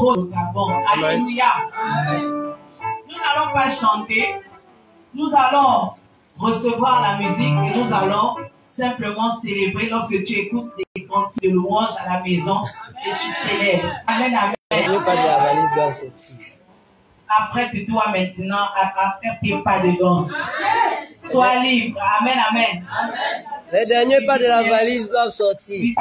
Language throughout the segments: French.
au Gabon. Alléluia. Nous n'allons pas chanter, nous allons recevoir la musique et nous allons simplement célébrer lorsque tu écoutes des cantiques de louange à la maison et tu célèbres. Amen, amen. Après, tu dois maintenant faire tes pas de danse. Sois libre. Amen, amen. Les derniers pas de la valise doivent sortir.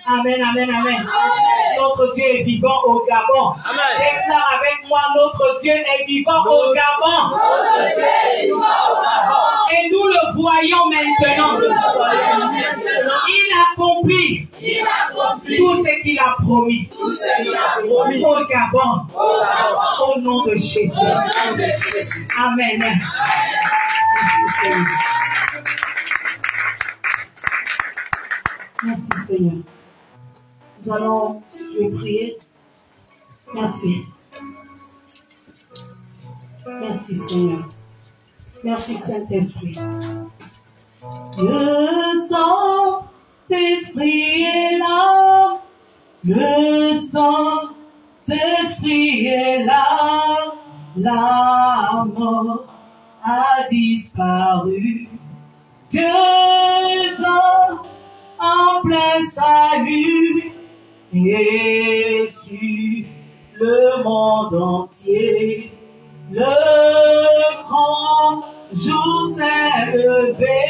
Amen, amen, amen. Notre Dieu est vivant au Gabon. Déclare avec moi, notre Dieu est vivant au Gabon. Et nous le voyons maintenant. Il accomplit tout ce qu'il a promis. Au Gabon. Au nom de Jésus. Amen. Merci Seigneur. Nous allons prier. Merci. Merci Seigneur. Merci Saint-Esprit. Le Saint-Esprit est là. Le Saint-Esprit est là. La mort a disparu. Dieu va en plein salut et sur le monde entier. Le grand jour s'est levé,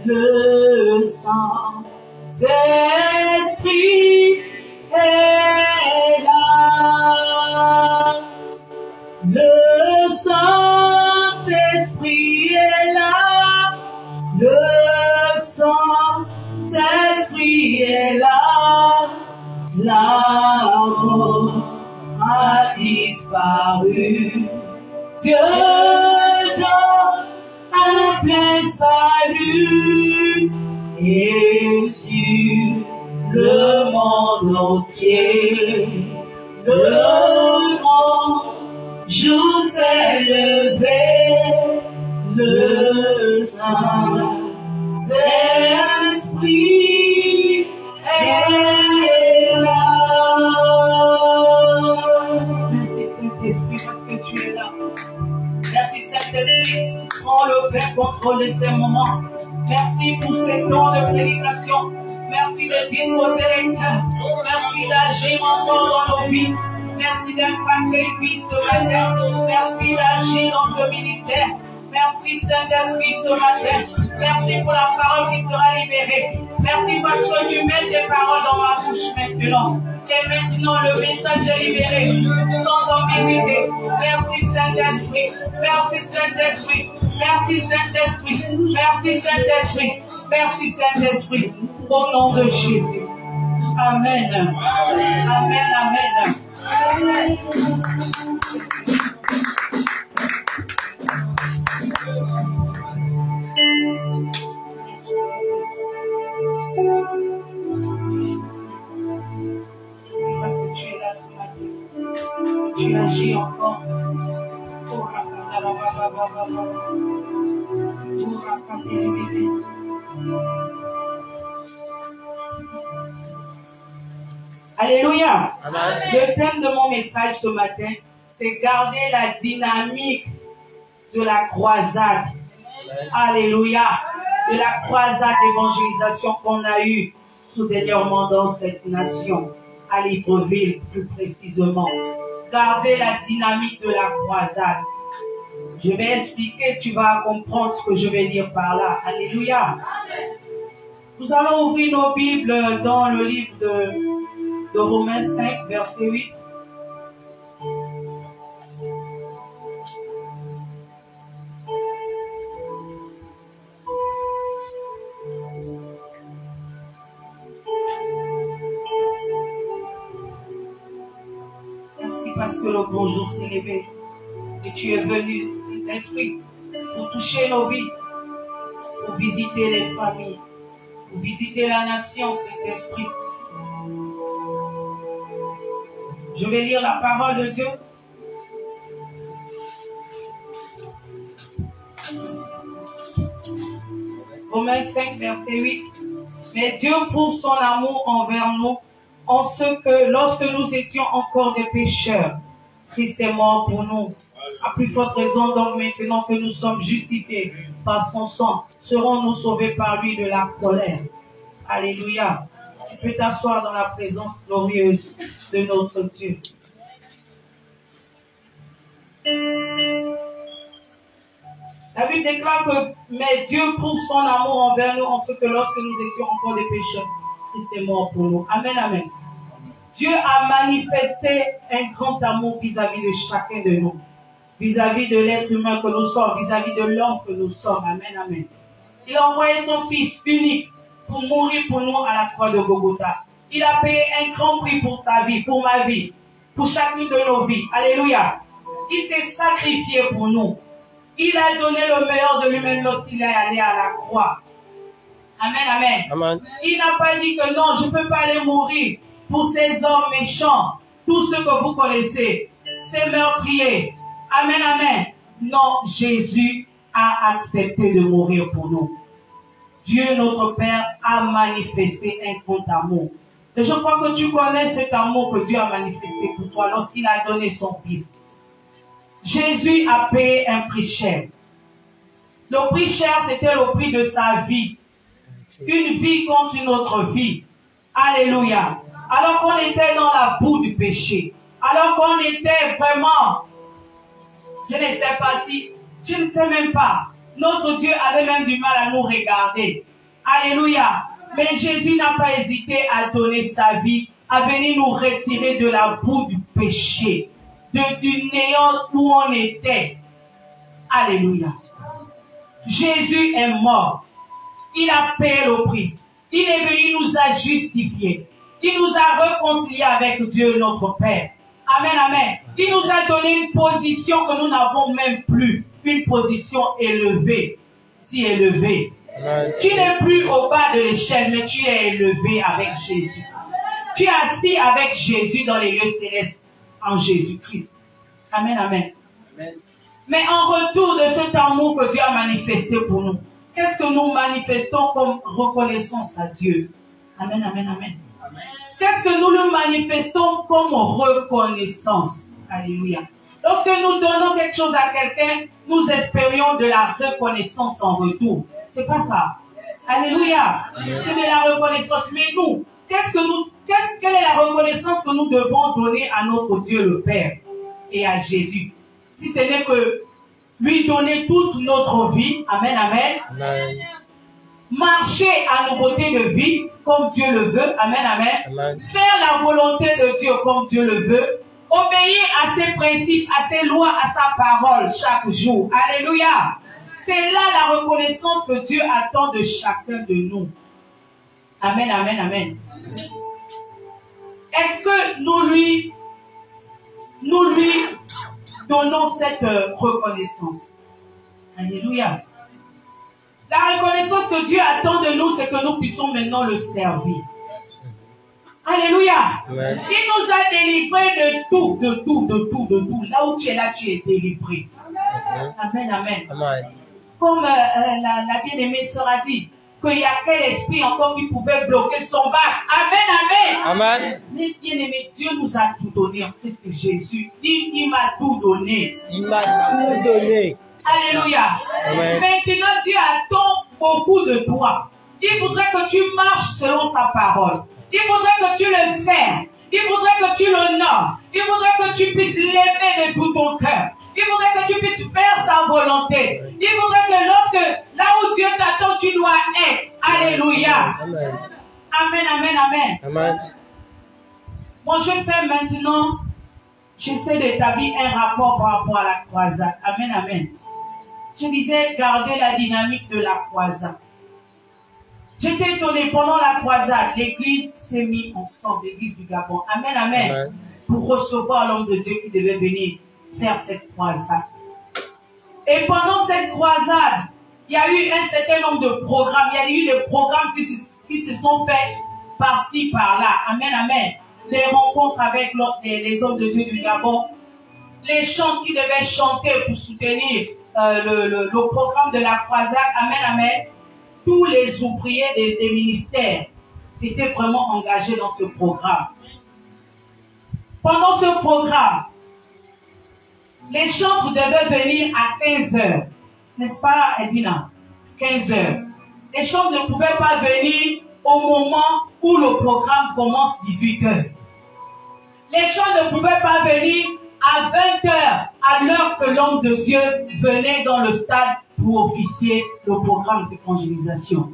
le Saint-Esprit est là. Le Saint-Esprit est là. Le Saint-Esprit est là. La mort a disparu. Dieu donne un plein salut et sur le monde entier. Le grand jour s'est levé, le Saint-Esprit est là. Merci Saint-Esprit parce que tu es là. Merci Saint-Esprit, prends le plein contrôle de ces moments. Merci pour ces temps de prédication. Merci de disposer les cœurs. Merci d'agir encore dans nos vies. Merci d'impacter les vies ce matin. Merci d'agir dans ce ministère. Merci Saint-Esprit ce matin. Merci pour la parole qui sera libérée. Merci parce que tu mets tes paroles dans ma bouche maintenant. Et maintenant le message est libéré sans ambiguïté. Merci Saint-Esprit. Merci Saint-Esprit. Merci Saint-Esprit. Merci Saint-Esprit. Merci Saint-Esprit. Au nom de Jésus. Amen. Amen. Amen. Amen. Parce que tu es là ce matin. Tu agis encore. Alléluia. Amen. Le thème de mon message ce matin, c'est garder la dynamique de la croisade. Amen. Alléluia. De la croisade d'évangélisation qu'on a eue tout dernièrement dans cette nation, à Libreville plus précisément. Garder la dynamique de la croisade. Je vais expliquer, tu vas comprendre ce que je vais dire par là. Alléluia. Nous allons ouvrir nos Bibles dans le livre de Romains 5, verset 8. Merci parce que le bonjour s'est levé et tu es venu, Saint-Esprit, pour toucher nos vies, pour visiter les familles, pour visiter la nation, Saint-Esprit. Je vais lire la parole de Dieu. Romains 5, verset 8. Mais Dieu prouve son amour envers nous en ce que lorsque nous étions encore des pécheurs, Christ est mort pour nous. À plus forte raison, donc maintenant que nous sommes justifiés par son sang, serons-nous sauvés par lui de la colère. Alléluia. Tu peux t'asseoir dans la présence glorieuse de notre Dieu. La Bible déclare que mais Dieu prouve son amour envers nous en ce que lorsque nous étions encore des pécheurs, Christ est mort pour nous. Amen, amen. Dieu a manifesté un grand amour vis-à-vis de chacun de nous, vis-à-vis de l'être humain que nous sommes, vis-à-vis de l'homme que nous sommes. Amen, amen. Il a envoyé son Fils unique pour mourir pour nous à la croix de Golgotha. Il a payé un grand prix pour sa vie, pour ma vie, pour chacune de nos vies. Alléluia. Il s'est sacrifié pour nous. Il a donné le meilleur de lui-même lorsqu'il est allé à la croix. Amen, amen. Amen. Il n'a pas dit que non, je ne peux pas aller mourir pour ces hommes méchants, tous ceux que vous connaissez, ces meurtriers. Amen, amen. Non, Jésus a accepté de mourir pour nous. Dieu, notre Père, a manifesté un grand amour. Et je crois que tu connais cet amour que Dieu a manifesté pour toi lorsqu'il a donné son Fils. Jésus a payé un prix cher. Le prix cher, c'était le prix de sa vie. Une vie contre une autre vie. Alléluia. Alors qu'on était dans la boue du péché. Alors qu'on était vraiment, je ne sais pas si, je ne sais même pas. Notre Dieu avait même du mal à nous regarder. Alléluia. Mais Jésus n'a pas hésité à donner sa vie, à venir nous retirer de la boue du péché, du néant où on était. Alléluia. Jésus est mort. Il a payé le prix. Il est venu nous a justifiés. Il nous a réconciliés avec Dieu notre Père. Amen, amen. Il nous a donné une position que nous n'avons même plus. Une position élevée. Si élevée. Amen. Tu n'es plus au bas de l'échelle, mais tu es élevé avec Jésus. Tu es assis avec Jésus dans les lieux célestes en Jésus-Christ. Amen, amen. Amen. Mais en retour de cet amour que Dieu a manifesté pour nous, qu'est-ce que nous manifestons comme reconnaissance à Dieu? Amen, amen, amen. Qu'est-ce que nous le manifestons comme reconnaissance? Alléluia. Lorsque nous donnons quelque chose à quelqu'un, nous espérions de la reconnaissance en retour. C'est pas ça. Alléluia. C'est de la reconnaissance. Mais nous, quelle est la reconnaissance que nous devons donner à notre Dieu le Père et à Jésus? Si ce n'est que lui donner toute notre vie. Amen, amen. Amen. Marcher à nouveauté de vie comme Dieu le veut. Amen, amen. Amen. Faire la volonté de Dieu comme Dieu le veut. Obéir à ses principes, à ses lois, à sa parole chaque jour. Alléluia. C'est là la reconnaissance que Dieu attend de chacun de nous. Amen, amen, amen. Est-ce que nous lui donnons cette reconnaissance? Alléluia. La reconnaissance que Dieu attend de nous, c'est que nous puissions maintenant le servir. Alléluia. Amen. Il nous a délivrés de tout. Là où tu es là, tu es délivré. Amen, amen. Amen. Comme la bien-aimée sœur a dit, qu'il n'y a quel esprit encore qui pouvait bloquer son bac. Amen, amen. Amen. Mais bien-aimé, Dieu nous a tout donné en Christ Jésus. Il m'a tout donné. Il m'a tout donné. Alléluia. Amen. Maintenant, Dieu attend beaucoup de toi. Il voudrait que tu marches selon sa parole. Il voudrait que tu le sers. Il voudrait que tu l'honores. Il voudrait que tu puisses l'aimer de tout ton cœur. Il voudrait que tu puisses faire sa volonté. Il voudrait que lorsque, là où Dieu t'attend, tu dois être. Alléluia. Amen. Amen, amen, amen. Amen. Moi, je fais maintenant, j'essaie d'établir un rapport par rapport à la croisade. Amen, amen. Je disais, garder la dynamique de la croisade. J'étais étonné, pendant la croisade, l'église s'est mise ensemble, l'église du Gabon. Amen, amen. Amen. Pour recevoir l'homme de Dieu qui devait venir faire cette croisade. Et pendant cette croisade, il y a eu un certain nombre de programmes. Il y a eu des programmes qui se sont faits par-ci, par-là. Amen, amen. Les rencontres avec les hommes de Dieu du Gabon. Les chants qui devaient chanter pour soutenir le programme de la croisade. Amen, amen. Tous les ouvriers des ministères étaient vraiment engagés dans ce programme. Pendant ce programme, les chantres devaient venir à 15 heures. N'est-ce pas, Edwina? 15 heures. Les chantres ne pouvaient pas venir au moment où le programme commence 18 heures. Les chants ne pouvaient pas venir à 20 heures, à l'heure que l'homme de Dieu venait dans le stade pour officier le programme d'évangélisation.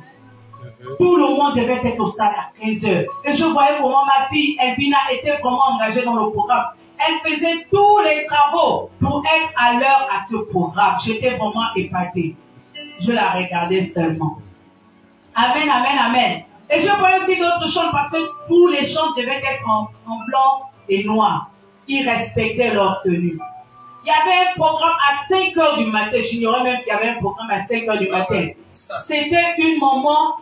Tout le monde devait être au stade à 15 heures. Et je voyais comment ma fille, Elvina, était vraiment engagée dans le programme. Elle faisait tous les travaux pour être à l'heure à ce programme. J'étais vraiment épatée. Je la regardais seulement. Amen, amen, amen. Et je voyais aussi d'autres chants parce que tous les chants devaient être en blanc et noir. Ils respectaient leur tenue. Il y avait un programme à 5 heures du matin. J'ignorais même qu'il y avait un programme à 5 heures du matin. C'était une maman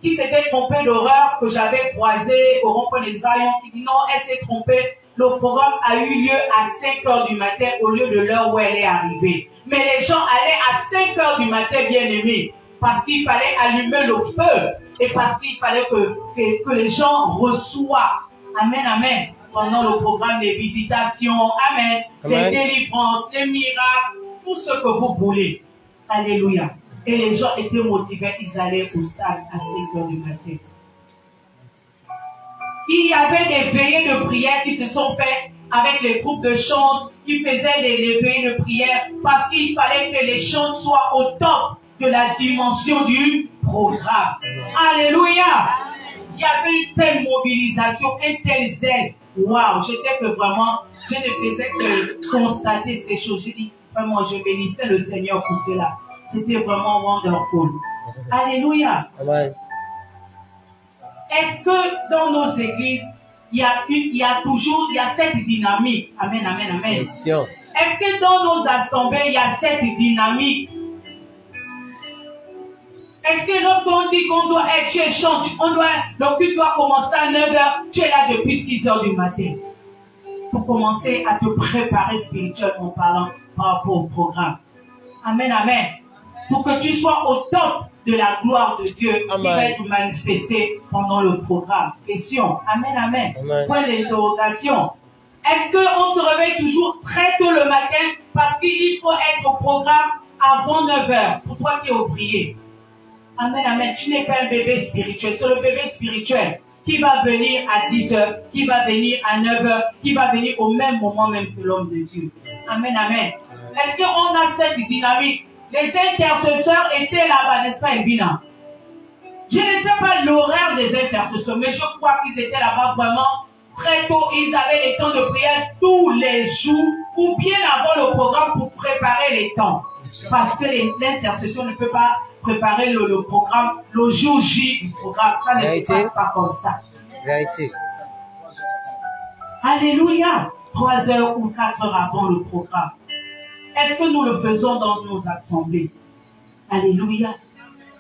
qui s'était trompée d'horreur que j'avais croisée au rond-point des Zion, qui dit non, elle s'est trompée. Le programme a eu lieu à 5 heures du matin au lieu de l'heure où elle est arrivée. Mais les gens allaient à 5 heures du matin, bien aimés, parce qu'il fallait allumer le feu et parce qu'il fallait que les gens reçoivent. Amen, amen. Pendant le programme des visitations, amen, Amen. des délivrances, des miracles, tout ce que vous voulez. Alléluia. Et les gens étaient motivés, ils allaient au stade à 5 heures du matin. Il y avait des veillées de prière qui se sont faites avec les groupes de chants qui faisaient les veillées de prière parce qu'il fallait que les chants soient au top de la dimension du programme. Alléluia. Il y avait une telle mobilisation, un tel zèle. Waouh, j'étais que vraiment, je ne faisais que constater ces choses. J'ai dit, vraiment, je bénissais le Seigneur pour cela. C'était vraiment wonderful. Alléluia. Amen. Est-ce que dans nos églises, il y a cette dynamique? Amen, amen, amen. Question. Est-ce que dans nos assemblées, il y a cette dynamique? Est-ce que lorsqu'on dit qu'on doit être chez chant, le culte doit commencer à 9 h, tu es là depuis 6 h du matin pour commencer à te préparer spirituellement parlant par rapport au programme. Amen, amen. Pour que tu sois au top de la gloire de Dieu qui va être manifestée pendant le programme. Question. Amen, amen. Amen. Point d'interrogation. Est-ce qu'on se réveille toujours très tôt le matin parce qu'il faut être au programme avant 9 h pour toi qui es ouvrier? Amen, amen. Tu n'es pas un bébé spirituel. C'est le bébé spirituel qui va venir à 10 h, qui va venir à 9 h, qui va venir au même moment même que l'homme de Dieu. Amen, amen. Est-ce qu'on a cette dynamique? Les intercesseurs étaient là-bas, n'est-ce pas, Elvina? Je ne sais pas l'horaire des intercesseurs, mais je crois qu'ils étaient là-bas vraiment très tôt. Ils avaient les temps de prière tous les jours ou bien avant le programme pour préparer les temps. Parce que l'intercession ne peut pas préparer le programme le jour J du programme. Ça ne se passe pas comme ça. Vérité. Alléluia. 3 heures ou 4 heures avant le programme. Est-ce que nous le faisons dans nos assemblées? Alléluia.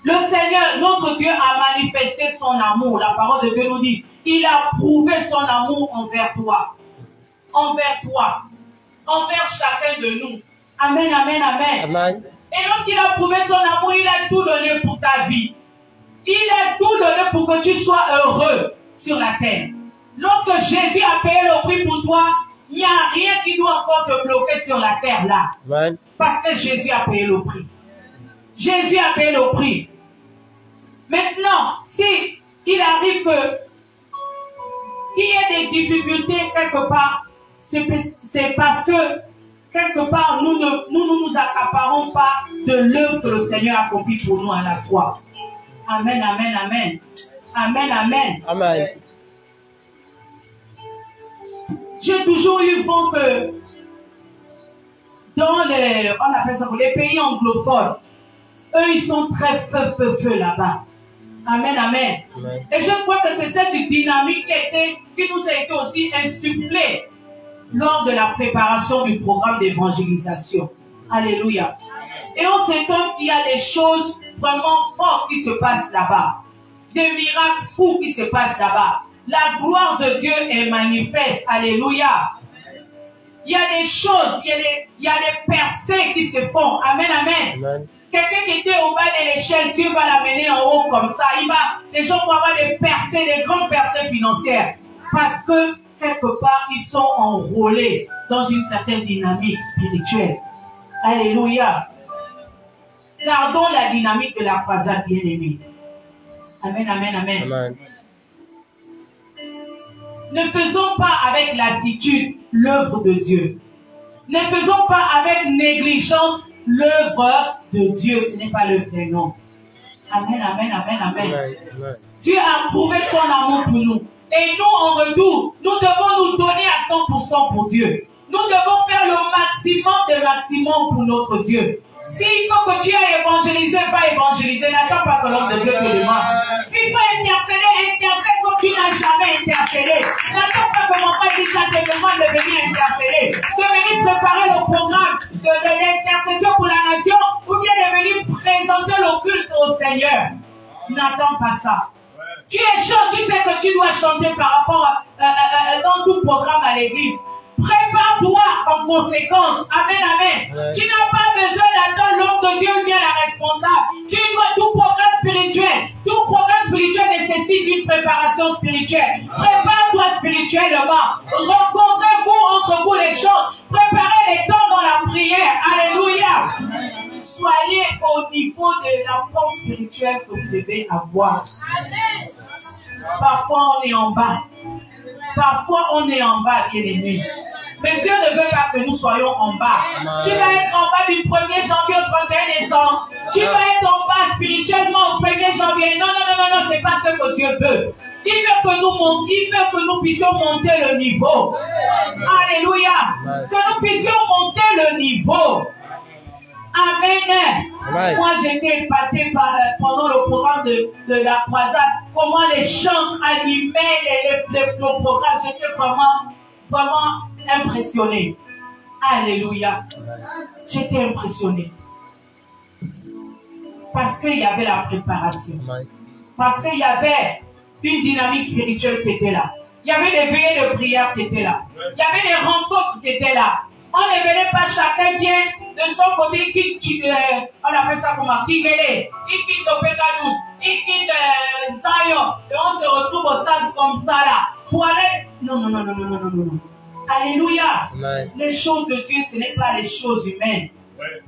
Le Seigneur, notre Dieu, a manifesté son amour. La parole de Dieu nous dit, il a prouvé son amour envers toi. Envers toi. Envers chacun de nous. Amen, amen, amen. Amen. Et lorsqu'il a prouvé son amour, il a tout donné pour ta vie. Il a tout donné pour que tu sois heureux sur la terre. Lorsque Jésus a payé le prix pour toi, il n'y a rien qui doit encore te bloquer sur la terre là. Amen. Parce que Jésus a payé le prix. Jésus a payé le prix. Maintenant, si il arrive qu'il y ait des difficultés quelque part, c'est parce que quelque part nous ne nous accaparons pas de l'œuvre que le Seigneur a accomplie pour nous à la croix. Amen, amen, amen. Amen, amen. Amen. J'ai toujours eu vent que dans les pays anglophones, eux, ils sont très feu là-bas. Amen, amen. Amen. Et je crois que c'est cette dynamique qui nous a été aussi insufflée lors de la préparation du programme d'évangélisation. Alléluia. Et on s'étonne qu'il y a des choses vraiment fortes qui se passent là-bas. Des miracles fous qui se passent là-bas. La gloire de Dieu est manifeste. Alléluia. Il y a des choses, il y a des percées qui se font. Amen, amen. Amen. Quelqu'un qui était au bas de l'échelle, Dieu va l'amener en haut comme ça. Les gens vont avoir des percées, des grandes percées financières. Parce que, quelque part, ils sont enrôlés dans une certaine dynamique spirituelle. Alléluia. Gardons la dynamique de la croisade bien-aimée. Amen, amen, amen. Amen. Ne faisons pas avec lassitude l'œuvre de Dieu. Ne faisons pas avec négligence l'œuvre de Dieu. Ce n'est pas le vrai nom. Amen, amen, amen, amen. Amen. Dieu a prouvé son amour pour nous. Et nous, en retour, nous devons nous donner à 100% pour Dieu. Nous devons faire le maximum pour notre Dieu. S'il faut que tu ailles évangéliser, va évangéliser. N'attends pas que l'homme de Dieu te demande. S'il faut intercéder comme tu n'as jamais intercédé. N'attends pas que mon frère dit ça te demande de venir intercéder. De venir préparer le programme de l'intercession pour la nation ou bien de venir présenter le culte au Seigneur. N'attends pas ça. Tu es chaud, tu sais que tu dois chanter par rapport dans tout programme à l'église. Prépare-toi en conséquence. Amen, amen. Ouais. Tu n'as pas besoin d'attendre l'homme de Dieu ou bien la responsable. Tu dois tout programme spirituel nécessite une préparation spirituelle. Prépare-toi spirituellement. Rencontrez-vous entre vous les choses. Préparez les temps dans la prière. Alléluia. Soyez au niveau de la force spirituelle que vous devez avoir. Parfois on est en bas. Parfois on est en bas, bien-aimé. Mais Dieu ne veut pas que nous soyons en bas. Tu vas être en bas du 1er janvier au 31 décembre. Tu vas être en bas spirituellement au 1er janvier. Non, c'est pas ce que Dieu veut. Il veut que nous puissions monter le niveau. Alléluia. Que nous puissions monter le niveau. Amen. Amen. Moi, j'étais épaté pendant le programme de la croisade, comment les chants animaient le programme. J'étais vraiment impressionné. Alléluia. J'étais impressionné. Parce qu'il y avait la préparation. Parce qu'il y avait une dynamique spirituelle qui était là. Il y avait des veillées de prière qui étaient là. Il y avait des rencontres qui étaient là. On ne venait pas chacun bien de son côté, on appelle ça comment, qui quitte Opéga 12, il quitte Zion, et on se retrouve au stade comme ça là. Pour aller. Non. Alléluia. Amen. Les choses de Dieu, ce n'est pas les choses humaines.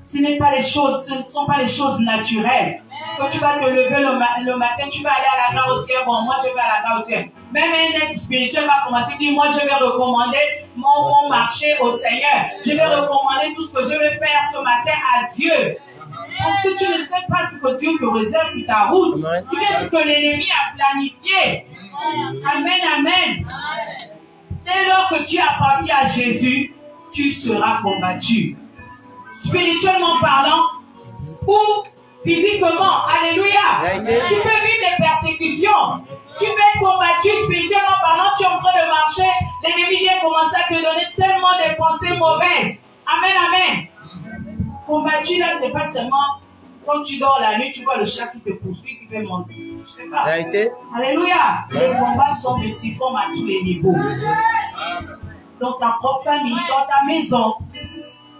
Ce ne sont pas les choses naturelles. Quand tu vas te lever le matin, tu vas aller à la gare routière. Bon, moi je vais à la gare routière. Même un être spirituel va commencer à dire, moi je vais recommander mon marché au Seigneur. Je vais recommander tout ce que je vais faire ce matin à Dieu. Parce que tu ne sais pas ce que Dieu te réserve sur ta route. Amen. Tu sais ce que l'ennemi a planifié. Amen, amen. Dès lors que tu appartiens à Jésus, tu seras combattu. Spirituellement parlant ou physiquement. Alléluia. Tu peux vivre des persécutions. Tu peux être combattu spirituellement parlant. Tu es en train de marcher. L'ennemi vient commencer à te donner tellement de pensées mauvaises. Amen, amen. Combattu là, c'est pas seulement quand tu dors la nuit, tu vois le chat qui te poursuit, qui fait monter. Je sais pas. Alléluia. Les combats sont multiformes à tous les niveaux. Dans ta propre famille, dans ta maison.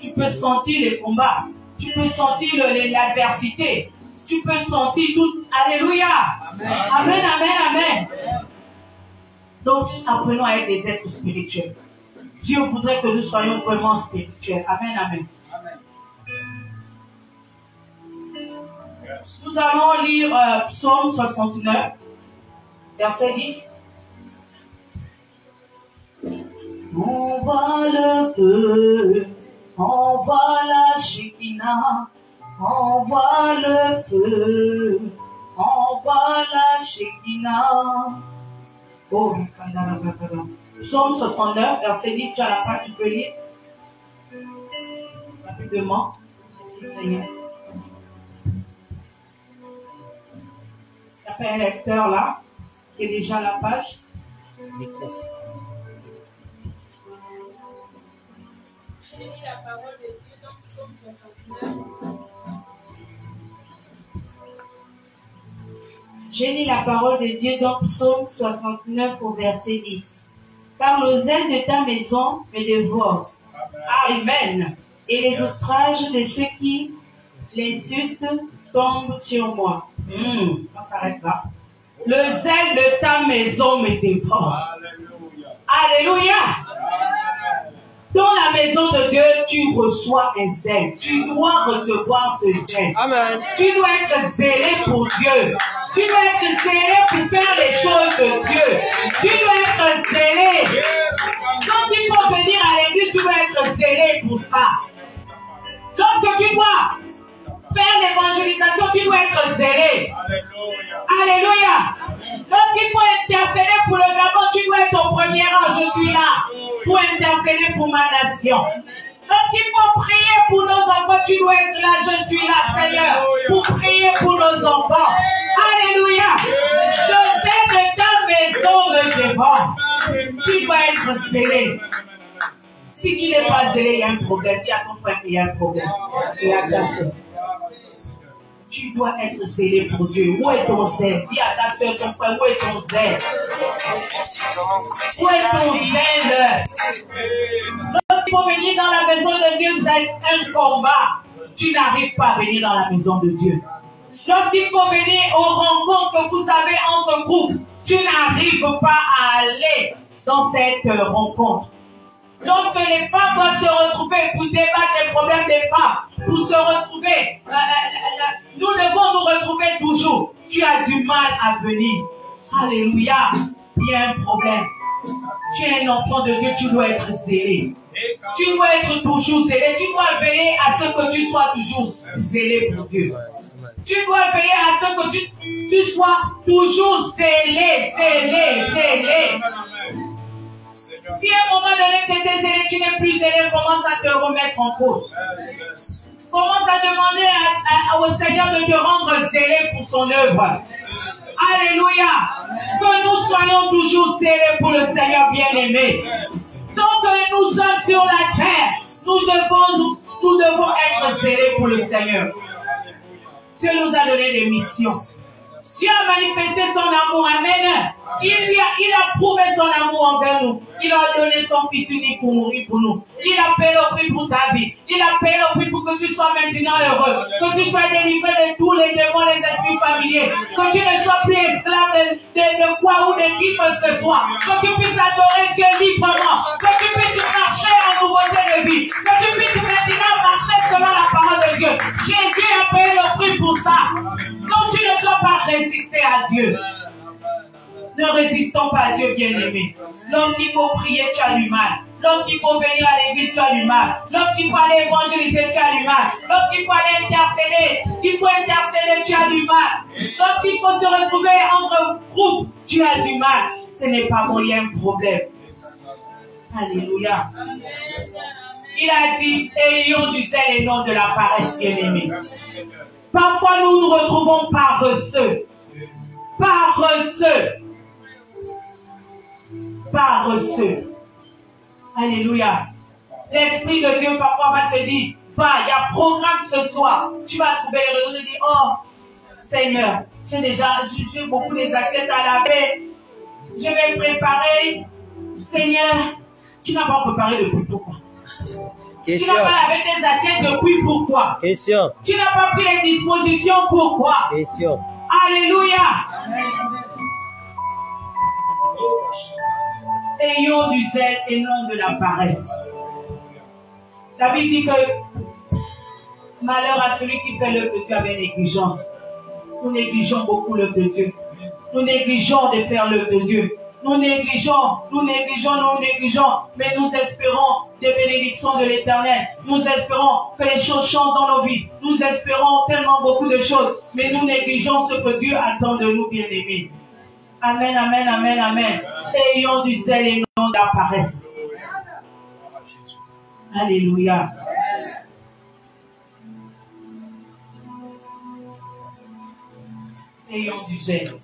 Tu peux sentir les combats. Tu peux sentir l'adversité. Tu peux sentir tout. Alléluia. Amen, amen, amen. Amen. Donc, apprenons à être des êtres spirituels. Dieu voudrait que nous soyons vraiment spirituels. Amen, amen. Nous allons lire Psaume 69, verset 10. On voit le feu, on voit la Shekinah, on voit le feu, on voit la Shekinah. Oh, Psaume 69, verset 10, tu as la page, tu peux lire. Rapidement. Merci Seigneur. Il y a un lecteur là, qui est déjà à la page. Micro. Je lis la parole de Dieu dans Psaume 69. Je lis la parole de Dieu dans Psaume 69 au verset 10. Car le zèle de ta maison me dévore. Amen. Et les outrages de ceux qui l'insultent tombent sur moi. On s'arrête là. Le zèle de ta maison me dévore. Alléluia. Dans la maison de Dieu, tu reçois un zèle. Tu dois recevoir ce zèle. Amen. Tu dois être zélé pour Dieu. Tu dois être zélé pour faire les choses de Dieu. Tu dois être zélé. Quand il faut venir à l'église, tu dois être zélé pour ça. Lorsque tu dois faire l'évangélisation, tu dois être zélé. Alléluia. Lorsqu'il faut intercéder pour le Gabon, tu dois être au premier rang. Je suis là pour intercéder pour ma nation. Lorsqu'il faut prier pour nos enfants, tu dois être là. Je suis là, Seigneur, pour prier pour nos enfants. Alléluia. Le zèle de ta maison me dévore. Tu dois être zélé. Si tu n'es pas zélé, il y a un problème. Dis à ton frère qu'il y a un problème. Il y a ta soeur. Tu dois être zélé pour Dieu. Où est ton zèle? Dis à ta soeur, ton frère, où est ton zèle? Où est ton zèle? Lorsqu'il faut venir dans la maison de Dieu, c'est un combat. Tu n'arrives pas à venir dans la maison de Dieu. Lorsqu'il faut venir aux rencontres que vous avez entre groupes, tu n'arrives pas à aller dans cette rencontre. Lorsque les femmes doivent se retrouver pour débattre des problèmes des femmes, pour se retrouver, nous devons nous retrouver toujours. Tu as du mal à venir. Alléluia. Il y a un problème. Tu es un enfant de Dieu, tu dois être zélé. Tu dois être toujours zélé. Tu dois veiller à ce que tu sois toujours zélé pour Dieu. Tu dois veiller à ce que tu sois toujours zélé, zélé, zélé. Si à un moment donné tu étais zélé, tu n'es plus zélé, commence à te remettre en cause. Commence à demander au Seigneur de te rendre zélé pour son œuvre. Alléluia. Que nous soyons toujours zélés pour le Seigneur bien-aimé. Tant que nous sommes sur la terre, nous devons être zélés pour le Seigneur. Dieu nous a donné des missions. Dieu a manifesté son amour. Amen. Il a prouvé son amour envers nous. Il a donné son fils unique pour mourir pour nous. Il a payé le prix pour ta vie. Il a payé le prix pour que tu sois maintenant heureux. Que tu sois délivré de tous les démons, les esprits familiers. Que tu ne sois plus esclave de quoi ou de qui que ce soit. Que tu puisses adorer Dieu librement. Que tu puisses marcher en nouveauté de vie. Que tu puisses maintenant marcher selon la parole de Dieu. Jésus a payé le prix pour ça. Donc tu ne dois pas résister à Dieu. Ne résistons pas à Dieu bien-aimé. Lorsqu'il faut prier, tu as du mal. Lorsqu'il faut venir à l'église, tu as du mal. Lorsqu'il faut aller évangéliser, tu as du mal. Lorsqu'il faut aller intercéder, tu as du mal. Lorsqu'il faut se retrouver entre groupes, tu as du mal. Ce n'est pas bon, il y a un problème. Alléluia. Il a dit, ayons du zèle et non de la paresse, bien-aimé. Parfois, nous nous retrouvons paresseux. Paresseux. Paresseux. Alléluia. L'Esprit de Dieu parfois va te dire, va, il y a programme ce soir. Tu vas trouver les raisons de dire, oh, Seigneur, j'ai beaucoup des assiettes à laver. Je vais préparer. Seigneur, tu n'as pas préparé le couteau, quoi. Question. Tu n'as pas lavé tes assiettes depuis, pourquoi? Question. Tu n'as pas pris les dispositions, pourquoi? Question. Alléluia. Ayons du zèle et non de la paresse. La Bible dit que malheur à celui qui fait l'œuvre de Dieu avec négligence. Nous négligeons beaucoup l'œuvre de Dieu. Nous négligeons de faire l'œuvre de Dieu. Nous négligeons, mais nous espérons des bénédictions de l'Éternel. Nous espérons que les choses changent dans nos vies. Nous espérons tellement beaucoup de choses, mais nous négligeons ce que Dieu attend de nous, bien-aimés. Amen, amen, amen, amen. Ayons du zèle et non de la paresse. Alléluia. Ayons du zèle.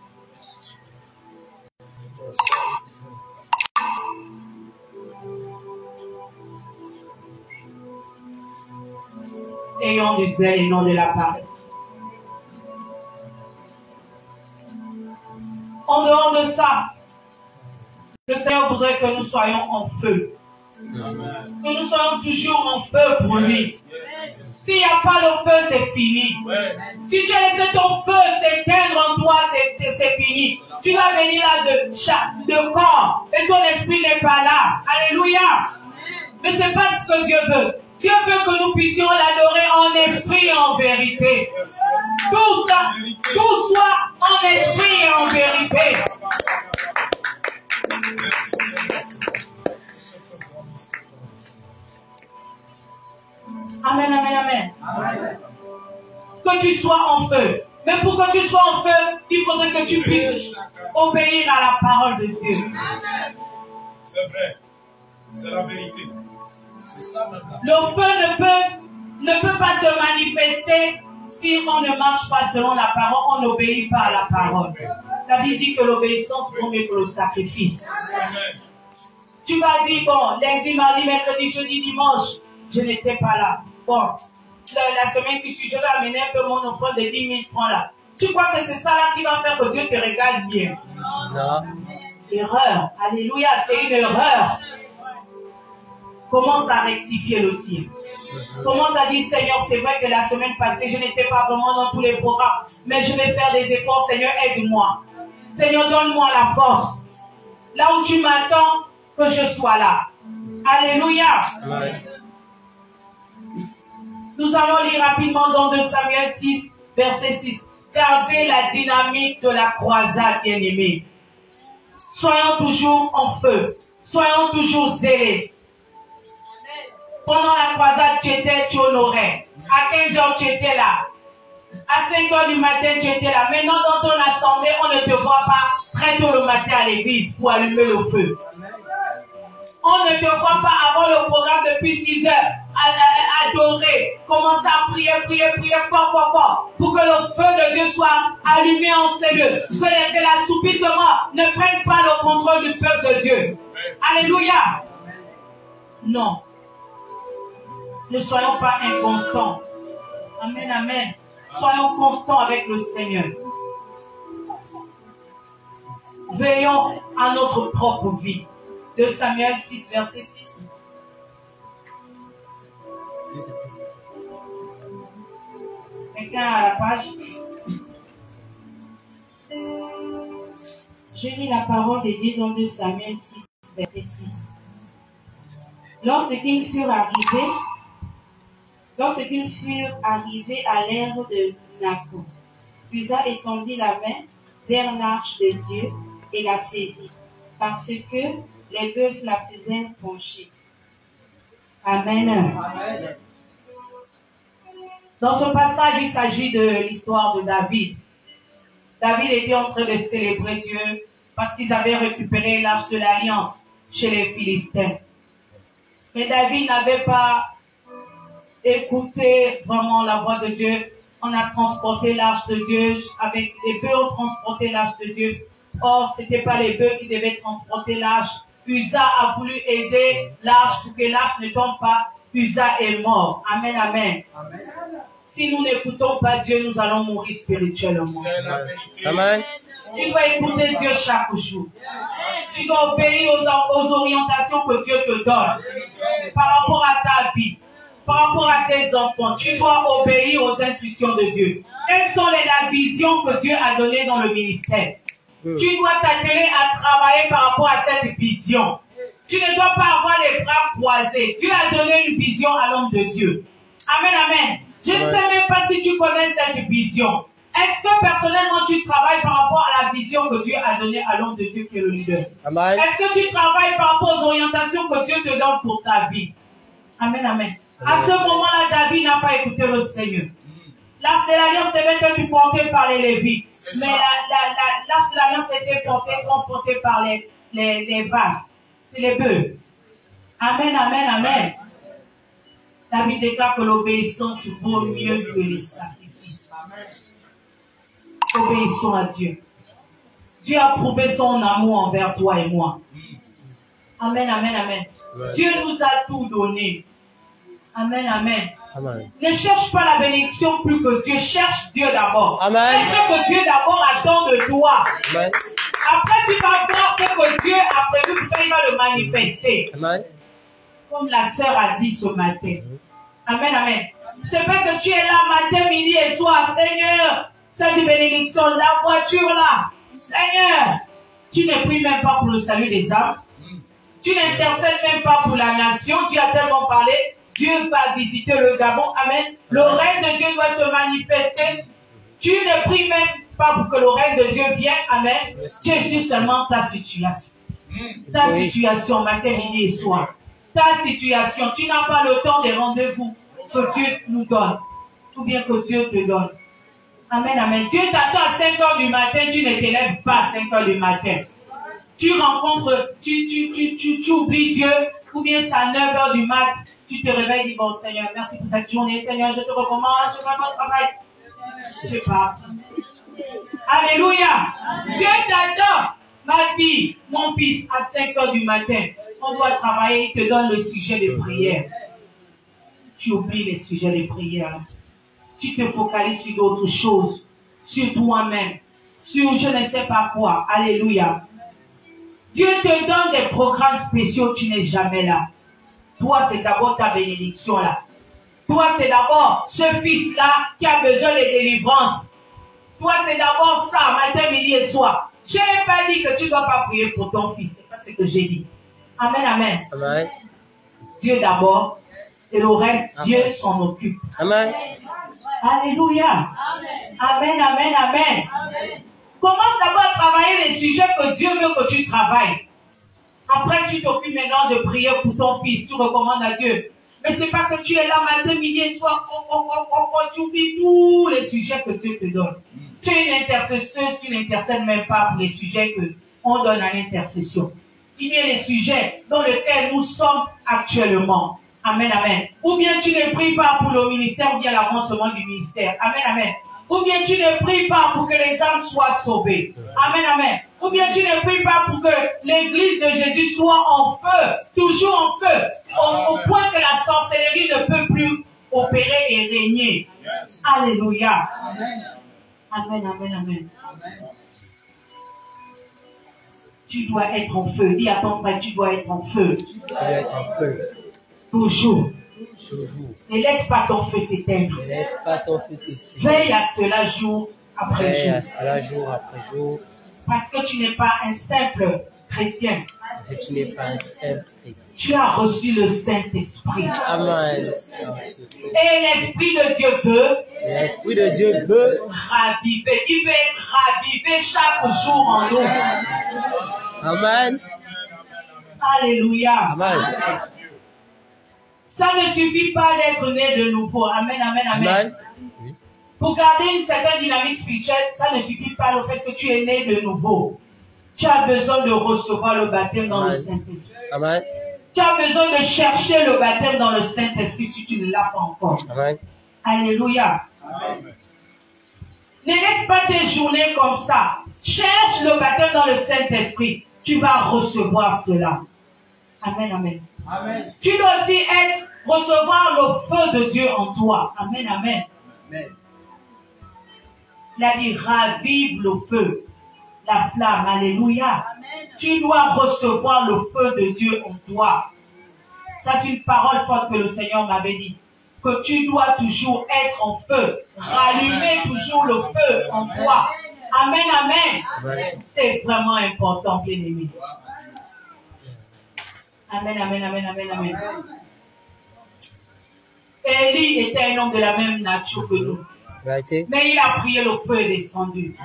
Ayons du zèle et non de la paresse. En dehors de ça, le Seigneur voudrait que nous soyons en feu. Amen. Que nous soyons toujours en feu pour lui. S'il n'y a pas le feu, c'est fini. Si tu as laissé ton feu s'éteindre en toi, c'est fini. Tu vas venir là de corps et ton esprit n'est pas là. Alléluia. Mais ce n'est pas ce que Dieu veut. Dieu veut que nous puissions l'adorer en esprit et en vérité. Tout soit en esprit et en vérité. Amen, amen, amen. Amen. Que tu sois en feu. Mais pour que tu sois en feu, il faudrait que tu puisses obéir à la parole de Dieu. Amen. C'est vrai. C'est la vérité. C'est ça maintenant. Le feu ne peut pas se manifester si on ne marche pas selon la parole, on n'obéit pas à la parole. La Bible dit que l'obéissance vaut mieux que le sacrifice. Amen. Tu vas dire, bon, lundi, mardi, mercredi, jeudi, dimanche, je n'étais pas là. Bon, la semaine qui suit, je vais amener un peu mon offrande de 10 000 francs là. Tu crois que c'est ça là qui va faire que Dieu te regarde bien? Non. Erreur. Alléluia, c'est une erreur. Commence à rectifier le tir. Commence à dire, Seigneur, c'est vrai que la semaine passée, je n'étais pas vraiment dans tous les programmes, mais je vais faire des efforts. Seigneur, aide-moi. Seigneur, donne-moi la force. Là où tu m'attends, que je sois là. Alléluia. Amen. Nous allons lire rapidement dans 2 Samuel 6, verset 6. Gardez la dynamique de la croisade, bien-aimée. Soyons toujours en feu. Soyons toujours zélés. Pendant la croisade, tu honorais. À 15 h, tu étais là. À 5 h du matin, tu étais là. Maintenant, dans ton assemblée, on ne te voit pas très tôt le matin à l'église pour allumer le feu. On ne te voit pas avant le programme depuis 6 h. Adorer. Commence à prier fort. Pour que le feu de Dieu soit allumé en ces lieux. Que l'assoupissement ne prenne pas le contrôle du peuple de Dieu. Alléluia. Non. Ne soyons pas inconstants. Amen, amen. Soyons constants avec le Seigneur. Veillons à notre propre vie. 2 Samuel 6, verset 6. Quelqu'un à la page? Je lis la parole de Dieu dans 2 Samuel 6, verset 6. Lorsqu'ils furent arrivés à l'ère de Nako, Uza étendit la main vers l'arche de Dieu et la saisit, parce que les bœufs la faisaient pencher. Amen. Amen. Dans ce passage, il s'agit de l'histoire de David. David était en train de célébrer Dieu parce qu'ils avaient récupéré l'arche de l'Alliance chez les Philistins. Mais David n'avait pas écouté vraiment la voix de Dieu. On a transporté l'arche de Dieu, avec les bœufs ont transporté l'arche de Dieu. Or, ce n'était pas les bœufs qui devaient transporter l'arche. Uza a voulu aider l'arche pour que l'arche ne tombe pas. Uza est mort. Amen, amen. Amen. Si nous n'écoutons pas Dieu, nous allons mourir spirituellement. Amen. Tu dois écouter Dieu chaque jour. Tu dois obéir aux orientations que Dieu te donne par rapport à ta vie. rapport à tes enfants, tu dois obéir aux instructions de Dieu. Quelles sont la vision que Dieu a donnée dans le ministère? Tu dois t'atteler à travailler par rapport à cette vision. Tu ne dois pas avoir les bras croisés. Dieu a donné une vision à l'homme de Dieu. Amen, amen. Je ne sais même pas si tu connais cette vision. Est-ce que personnellement tu travailles par rapport à la vision que Dieu a donnée à l'homme de Dieu qui est le leader? Amen. Est-ce que tu travailles par rapport aux orientations que Dieu te donne pour ta vie? Amen, amen. À ce moment-là, David n'a pas écouté le Seigneur. L'arche de l'alliance devait être portée par les Lévites. Mais l'arche de l'alliance était transportée par les vaches. C'est les bœufs. Amen, amen, amen. David déclare que l'obéissance vaut mieux que les sacrifices. Obéissons à Dieu. Dieu a prouvé son amour envers toi et moi. Amen, amen, amen. Ouais. Dieu nous a tout donné. Amen, amen. Amen. Ne cherche pas la bénédiction plus que Dieu. Cherche Dieu d'abord. Amen. Fais ce que Dieu d'abord attend de toi. Amen. Après, tu vas voir ce que Dieu a prévu pour toi. Il va le manifester. Amen. Comme la sœur a dit ce matin. Amen, amen. C'est pas que tu es là matin, midi et soir. Seigneur, cette bénédiction, la voiture là. Seigneur, tu ne pries même pas pour le salut des âmes. Tu n'intercèdes même pas pour la nation. Dieu a tellement parlé. Dieu va visiter le Gabon. Amen. Le règne de Dieu doit se manifester. Tu ne pries même pas pour que le règne de Dieu vienne. Amen. Tu es sur seulement ta situation. Ta situation, matin, midi et soir. Ta situation. Tu n'as pas le temps des rendez-vous que Dieu nous donne. Ou bien que Dieu te donne. Amen, amen. Dieu t'attend à 5 heures du matin. Tu ne t'élèves pas à 5 heures du matin. Tu rencontres, tu oublies Dieu. Ou bien c'est à 9 heures du mat. Tu te réveilles et dis, bon Seigneur, merci pour cette journée. Seigneur, je te recommande, je vais mon travail. Je pars. Alléluia. Dieu t'attend, ma fille, mon fils, à 5 heures du matin. On doit travailler, il te donne le sujet de prière. Tu oublies les sujets de prière. Tu te focalises sur d'autres choses, sur toi-même, sur je ne sais pas quoi. Alléluia. Dieu te donne des programmes spéciaux, tu n'es jamais là. Toi, c'est d'abord ta bénédiction là. Toi, c'est d'abord ce fils-là qui a besoin de délivrance. Toi, c'est d'abord ça, matin, midi et soir. Je n'ai pas dit que tu ne dois pas prier pour ton fils. C'est pas ce que j'ai dit. Amen, amen. Amen. Dieu d'abord, et le reste, amen. Dieu s'en occupe. Amen. Alléluia. Amen, amen, amen. Amen. Commence d'abord à travailler les sujets que Dieu veut que tu travailles. Après, tu t'occupes maintenant de prier pour ton fils. Tu recommandes à Dieu. Mais c'est pas que tu es là matin, midi et soir. Tu oublies tous les sujets que Dieu te donne. Tu es une intercesseuse, tu n'intercèdes même pas pour les sujets qu'on donne à l'intercession. Il y a les sujets dans lesquels nous sommes actuellement. Amen, amen. Ou bien tu ne pries pas pour le ministère ou bien l'avancement du ministère. Amen, amen. Ou bien tu ne pries pas pour que les âmes soient sauvées. Amen, amen. Ou bien tu ne pries pas pour que l'église de Jésus soit en feu, toujours en feu, au point que la sorcellerie ne peut plus opérer et régner. Yes. Alléluia. Amen. Amen, amen, amen. Amen. Tu dois être en feu. Dis à ton frère, tu dois être en feu. Tu dois être en feu. Toujours. Ne laisse pas ton feu s'éteindre. Ne laisse pas ton feu s'éteindre. Veille à cela jour après jour. Veille à cela jour après jour. Parce que tu n'es pas un simple chrétien. Parce que tu n'es pas un simple chrétien. Tu as reçu le Saint-Esprit. Amen. Et l'Esprit de Dieu veut. L'Esprit de Dieu veut raviver. Il veut être ravivé chaque jour en nous. Amen. Alléluia. Amen. Ça ne suffit pas d'être né de nouveau. Amen, amen, amen. Amen. Pour garder une certaine dynamique spirituelle, ça ne suffit pas le fait que tu es né de nouveau. Tu as besoin de recevoir le baptême dans le Saint-Esprit. Amen. Tu as besoin de chercher le baptême dans le Saint-Esprit si tu ne l'as pas encore. Amen. Alléluia. Amen. Ne laisse pas tes journées comme ça. Cherche le baptême dans le Saint-Esprit. Tu vas recevoir cela. Amen, amen. Amen. Tu dois aussi recevoir le feu de Dieu en toi. Amen, amen. Amen. Il a dit, ravive le feu, la flamme. Alléluia. Amen. Tu dois recevoir le feu de Dieu en toi. Ça, c'est une parole forte que le Seigneur m'avait dit. que tu dois toujours être en feu. Rallumer toujours le feu en toi. Amen, amen. C'est vraiment important, bien-aimé. Amen, amen, amen, amen, amen. Élie était un homme de la même nature que nous. Mais il a prié, le feu est descendu.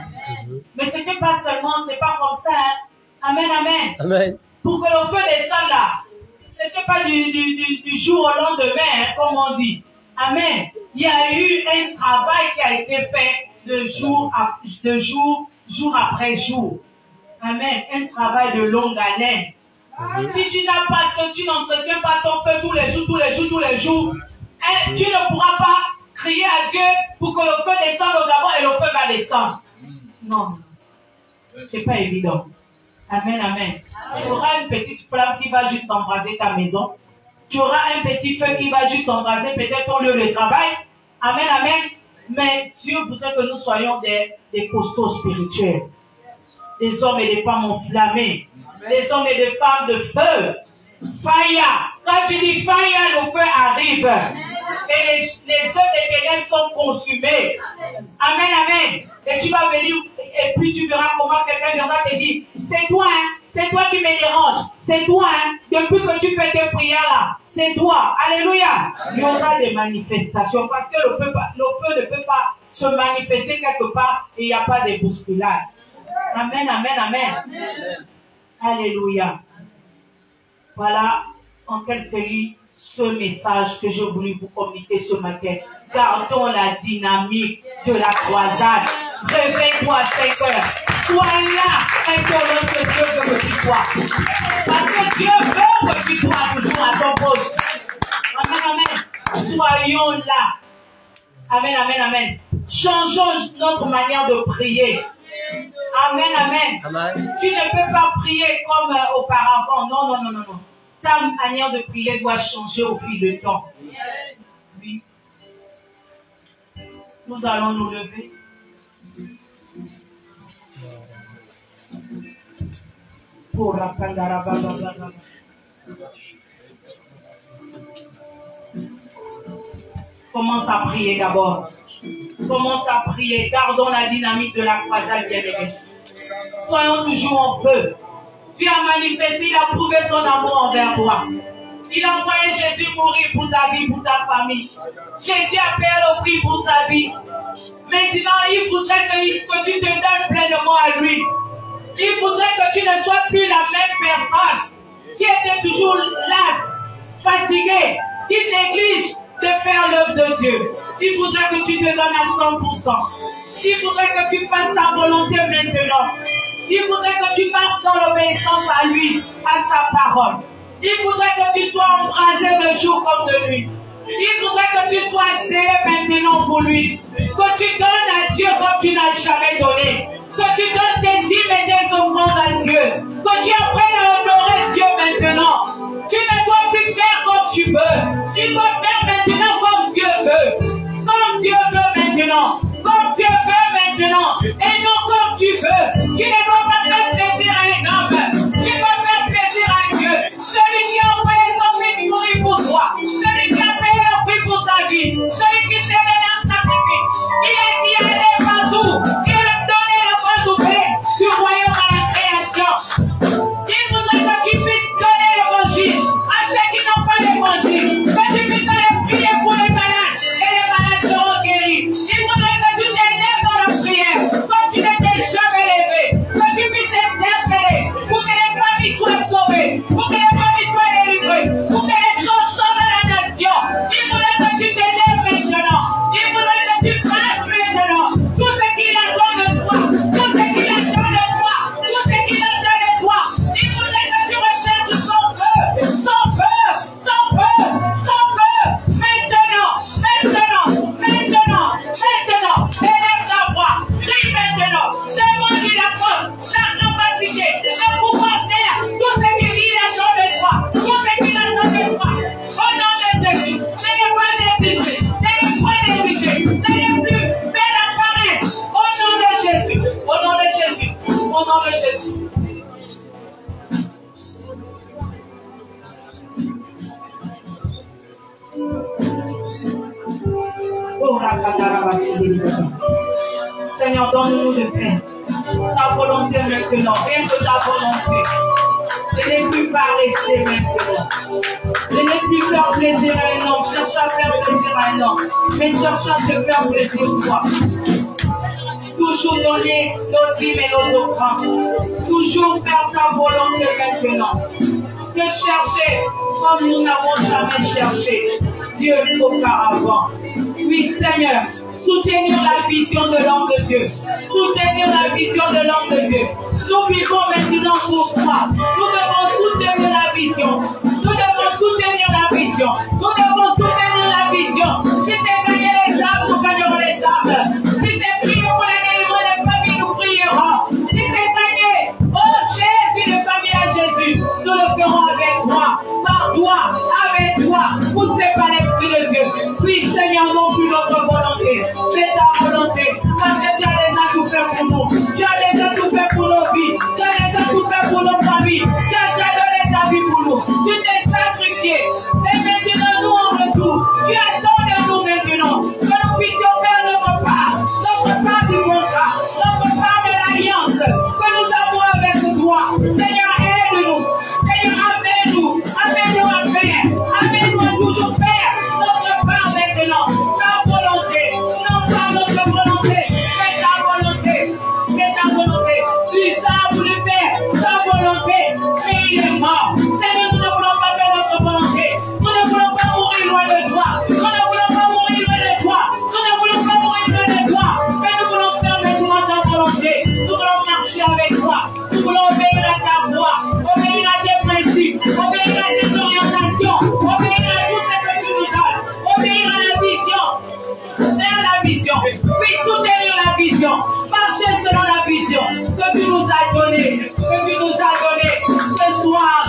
Mais ce n'était pas seulement, c'est pas comme ça. Hein. Amen, amen. Amen. Pour que le feu descende là, ce n'était pas du jour au lendemain, hein, comme on dit. Amen. Il y a eu un travail qui a été fait de jour après jour. Amen. Un travail de longue haleine. Si tu n'as pas ce, tu n'entretiens pas ton feu tous les jours, hein, tu ne pourras pas crier à Dieu pour que le feu descende au Gabon et le feu va descendre. Non, c'est pas évident. Amen, amen. Tu auras une petite flamme qui va juste embraser ta maison. Tu auras un petit feu qui va juste embraser peut-être ton lieu de travail. Amen, amen. Mais Dieu voudrait que nous soyons des costauds spirituels. Des hommes et des femmes enflammés. Des hommes et des femmes de feu. Fire. Quand tu dis fire, le feu arrive. Et les œufs des ténèbres sont consumés. Amen, amen. Et tu vas venir, et puis tu verras comment quelqu'un viendra te dire, c'est toi, hein, c'est toi qui me dérange. C'est toi, hein, depuis que tu fais tes prières là. C'est toi. Alléluia. Il y aura des manifestations parce que le feu ne peut pas se manifester quelque part et il n'y a pas de bousculade. Amen, amen, amen. Amen. Alléluia. Voilà en quelques lignes ce message que j'ai voulu vous communiquer ce matin. Gardons la dynamique de la croisade. Réveille-toi, Seigneur. Sois là, incarne que Dieu veut que tu sois. Parce que Dieu veut que tu sois toujours à ton poste. Amen, amen. Soyons là. Amen, amen, amen. Changeons notre manière de prier. Amen, amen. Amen. Tu ne peux pas prier comme auparavant. Non, non, non, non, non. Ta manière de prier doit changer au fil du temps. Oui. Nous allons nous lever. Pour la commence à prier d'abord. Commence à prier. Gardons la dynamique de la croisade bien-aimée. Soyons toujours en feu. Dieu a manifesté, il a prouvé son amour envers toi. Il a envoyé Jésus mourir pour ta vie, pour ta famille. Jésus a payé le prix pour ta vie. Maintenant, il voudrait que tu te donnes pleinement à lui. Il voudrait que tu ne sois plus la même personne qui était toujours lasse, fatiguée, qui néglige de faire l'œuvre de Dieu. Il voudrait que tu te donnes à 100%. Il voudrait que tu fasses sa volonté maintenant. Il voudrait que tu marches dans l'obéissance à lui, à sa parole. Il voudrait que tu sois embrasé de jour comme de nuit. Il voudrait que tu sois scellé maintenant pour lui. Que tu donnes à Dieu comme tu n'as jamais donné. Que tu donnes tes dîmes et tes offrandes à Dieu. Que tu apprennes à honorer Dieu maintenant. Tu ne dois plus faire comme tu veux. Tu dois faire maintenant comme Dieu veut. Comme Dieu veut maintenant. Comme Dieu veut maintenant. Et non comme tu veux. Tu ne dois pas faire plaisir à un homme. Tu dois faire plaisir à Dieu. Celui qui a envoyé son fils mourir pour toi. Celui qui a payé le prix pour ta vie. Celui qui s'est donné un sacrifice. Il a dit allez partout. Il a donné la bonne nouvelle du royaume à la création. Il voudrait que tu puisses donner l'évangile à ceux qui n'ont pas l'évangile. Que tu puisses aller prier pour les malades. Et les malades seront guéris. Il voudrait que tu t'élèves dans la prière. Comme tu n'étais jamais levé. Que tu puisses intercéder. Pour que les familles soient sauvées. Pour que les familles soient délivrées. Pour que les choses changent dans la nation. Il voudrait que tu t'élèves maintenant. Il voudrait que tu fasses maintenant. Tout ce qu'il attend de toi. Tout ce qu'il attend de toi. Tout ce qu'il attend de toi. Il voudrait que tu recherches son feu. Son feu. Son feu. Son feu. Maintenant. Maintenant. Maintenant. Maintenant. Élève ta voix. Crie maintenant. Demande-lui la force. La capacité. Le pouvoir faire. Tout ce qu'il attend de toi. Tout ce qu'il attend de toi. Au nom de Jésus. N'ayez pas négligé. N'ayez pas négligé. N'ayez plus faire apparaître. Au nom de Jésus. Au nom de Jésus. Au nom de Jésus. Seigneur, donne-nous de faire ta volonté maintenant, rien que ta volonté. Je n'ai plus parler maintenant. Je n'ai plus faire plaisir à un homme, chercher à faire plaisir à un homme, mais chercher à te faire plaisir toi. Toujours donner nos dîmes et nos offrandes. Toujours faire ta volonté maintenant. Te chercher comme nous n'avons jamais cherché Dieu auparavant. Oui, Seigneur, soutenir la vision de l'homme de Dieu. Soutenir la vision de l'homme de Dieu. Nous vivons maintenant pour toi. Nous devons soutenir la vision. Nous devons soutenir la vision. Nous devons soutenir la vision. Si tu gagné les âmes, nous gagnerons les âmes. Si tu prié pour les familles, nous prierons. Si tu gagné, oh Jésus, les familles à Jésus, nous le ferons avec toi, par toi, avec toi. Vous ne faites pas l'esprit de Dieu. Oui, Seigneur, non plus notre volonté. C'est ta volonté. Parce que tu as déjà tout fait pour nous. Tu as déjà tout fait pour nos vies. Tu as déjà tout fait pour nos familles. Tu as déjà donné ta vie pour nous. Tu t'es sacrifié. Et maintenant, nous en retour. Tu attends de nous maintenant. Que nous puissions faire notre part du contrat, notre part de l'alliance que nous avons avec toi. Seigneur, aide-nous. Seigneur, amène-nous. Amène-nous à faire. Amène-nous à toujours faire notre part maintenant. Ta volonté. Non pas notre volonté, mais ta volonté. C'est ta volonté. Lui, ça a voulu faire sa volonté, mais il est mort. Seigneur, nous ne voulons pas faire notre volonté. Nous ne voulons pas mourir loin de toi. Nous ne voulons pas mourir loin de toi. Nous ne voulons pas mourir loin de toi. Mais nous voulons faire maintenant ta volonté. Nous voulons marcher avec toi. Nous voulons obéir à ta voix, obéir à tes principes, obéir à tes orientations, obéir à tout ce que tu nous donnes, obéir à la vision. Vers la vision, oui, soutenir la vision, marcher selon la vision que tu nous as donnée, ce soir.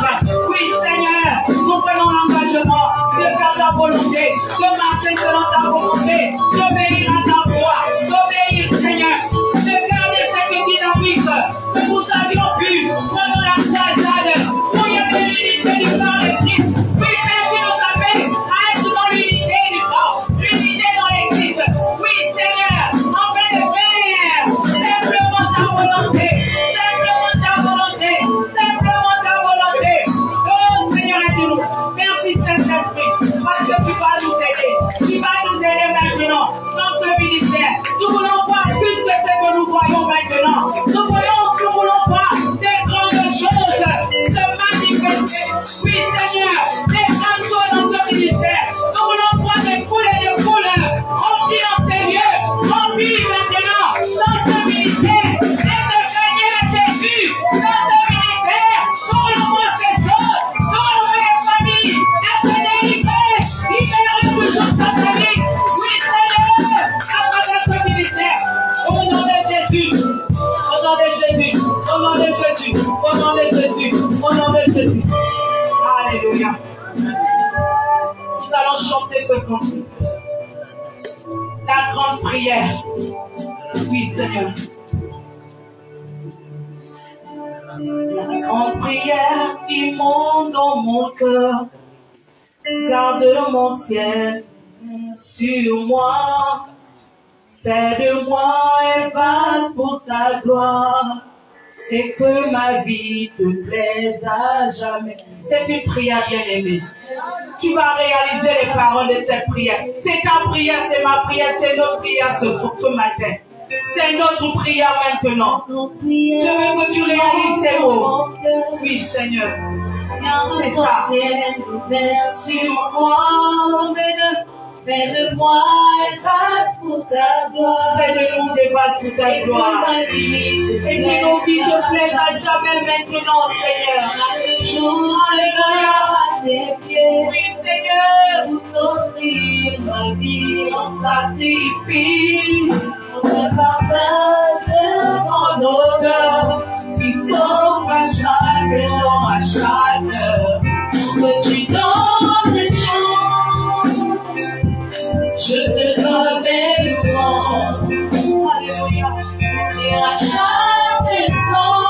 Oui, Seigneur, nous prenons l'engagement de faire ta volonté, de marcher selon ta volonté, d'obéir à ta voix, d'obéir, Seigneur, de garder cette dynamique que nous avions vue pendant la croisade, où il y avait l'unité du corps de Christ. Oui, merci de nous appeler à être dans l'unité du corps, l'unité dans l'Église. Oui, Seigneur, en train de faire simplement ta volonté, simplement ta volonté, simplement ta volonté. Oh Seigneur, aide-nous. Merci Saint-Esprit, parce que tu vas nous aider. Tu vas nous aider maintenant dans ce ministère. Nous voulons voir plus que ce que nous voyons maintenant. Nous voulons voir des grandes choses se manifester. Oui, Seigneur, des grandes choses dans ce ministère. Nous voulons voir des foules et des foules remplis dans ces lieux, remplis maintenant dans ce ministère. Et de gagner à Jésus dans ce ministère. Nous voulons voir ces choses. Nous voulons voir les familles être délivrées, libérées toujours dans sa vie. Oui, Seigneur, à travers ce ministère. Au nom de Jésus. Au nom de Jésus. Au nom de Jésus. Au nom de Jésus. Au nom de Jésus. Alléluia. Nous allons chanter ce cantique. La grande prière. Oui, Seigneur. La grande prière qui monte dans mon cœur. Garde mon ciel sur moi. Fais de moi un vase pour ta gloire. Et que ma vie te plaise à jamais. C'est une prière bien-aimée. Tu vas réaliser les paroles de cette prière. C'est ta prière, c'est ma prière, c'est notre prière ce matin. C'est notre prière maintenant. Je veux que tu réalises ces mots. Oui, Seigneur. C'est ça. Sur moi, fais de moi une vase pour ta gloire. Fais de nous des vases pour ta gloire. Et que nos vies te plaisent à jamais maintenant, Seigneur. Alléluia à tes pieds. Oui, Seigneur. Pour t'offrir ma vie en sacrifice. Notre parfum de mon odeur. Qui sauve à chaque temps, à chaque heure. Que tu donnes des choses. Je te donne mes louanges. Alléluia. Et à chaque instant,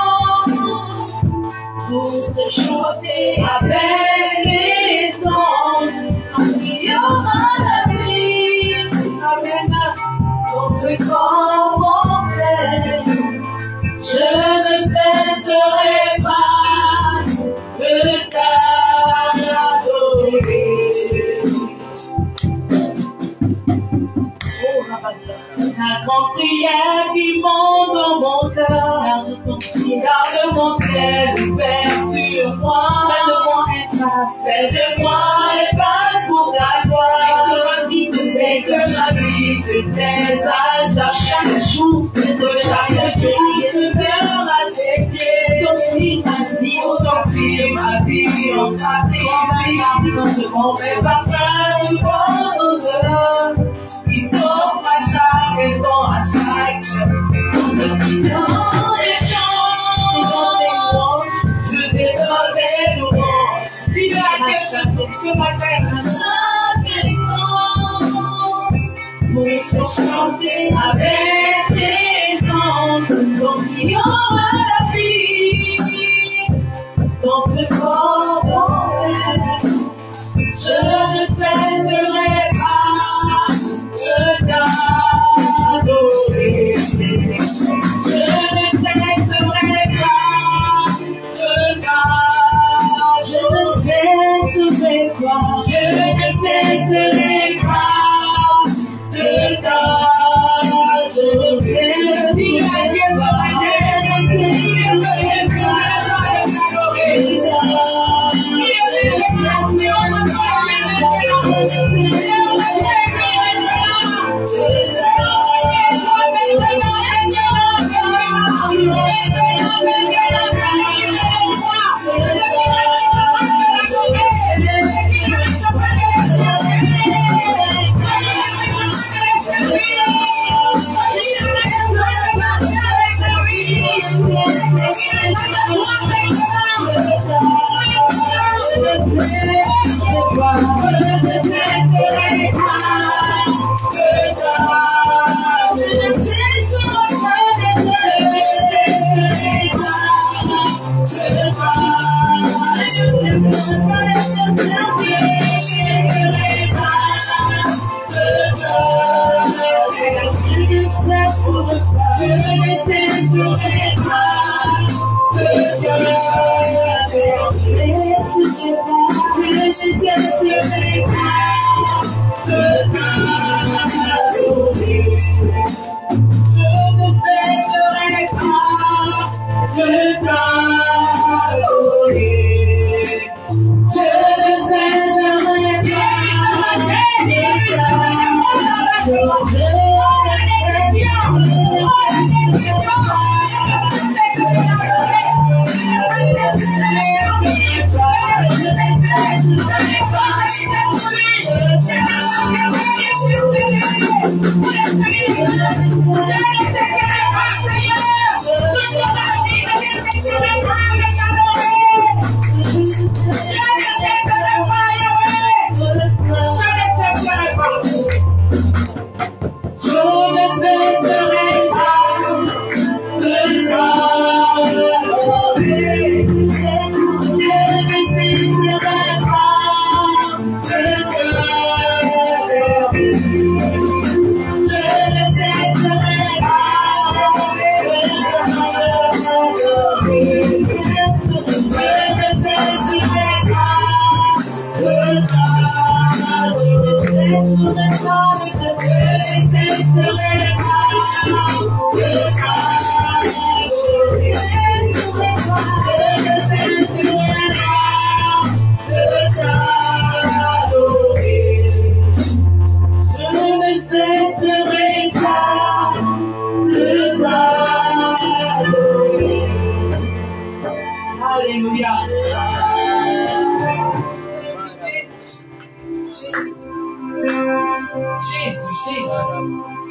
pour te chanter avec les anges, il y aura la vie. Amen. La grande prière qui monte dans mon cœur. Garde ton ciel ouvert sur moi. Fais de moi une base pour ta gloire. Et que ma vie te plaise à chaque jour. De chaque jour, te verra à tes pieds. Offrir ma vie en sacrifice. On fait pas peur du bon odeur. Qui sauve à chaque instant, à chaque dans les champs, je te donne des louanges. Vive à quelque chose que ma terre à chaque instant. Pour te chanter avec tes anges, ton million à la vie. Dans ce corps d'enfer, je ne cesserai pas de t'adorer. Je ne cesserai pas de t'adorer. Je ne cesserai pas. Je ne cesserai pas de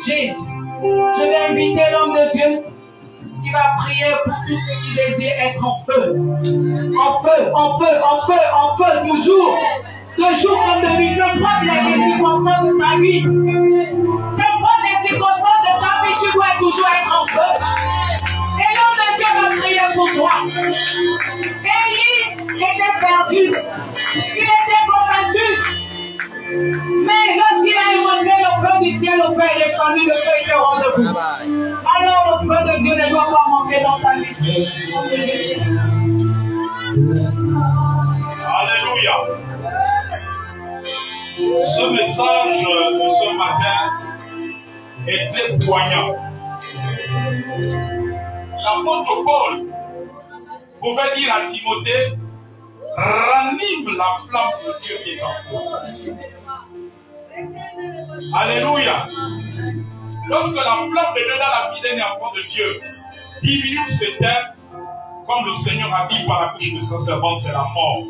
Jésus, je vais inviter l'homme de Dieu qui va prier pour tous ceux qui désirent être en feu. En feu, en feu, en feu, en feu, toujours. De jour comme de nuit. Je prends les circonstances de ta vie. Je prends les circonstances de ta vie. Tu dois toujours être en feu. Et l'homme de Dieu va prier pour toi. Élie était perdu. Il était combattu. Mais lorsqu'il a invoqué le feu du ciel, le feu est descendu, le feu était au debout. Alors le feu de Dieu ne doit pas manquer dans ta vie. Alléluia. Ce message de ce matin est très poignant. L'apôtre Paul pouvait dire à Timothée, ranime la flamme de Dieu qui est en toi. Alléluia. Lorsque la flamme de Dieu dans la vie d'un enfant de Dieu diminue, s'éteint, comme le Seigneur a dit par la bouche de sa servante, c'est la mort.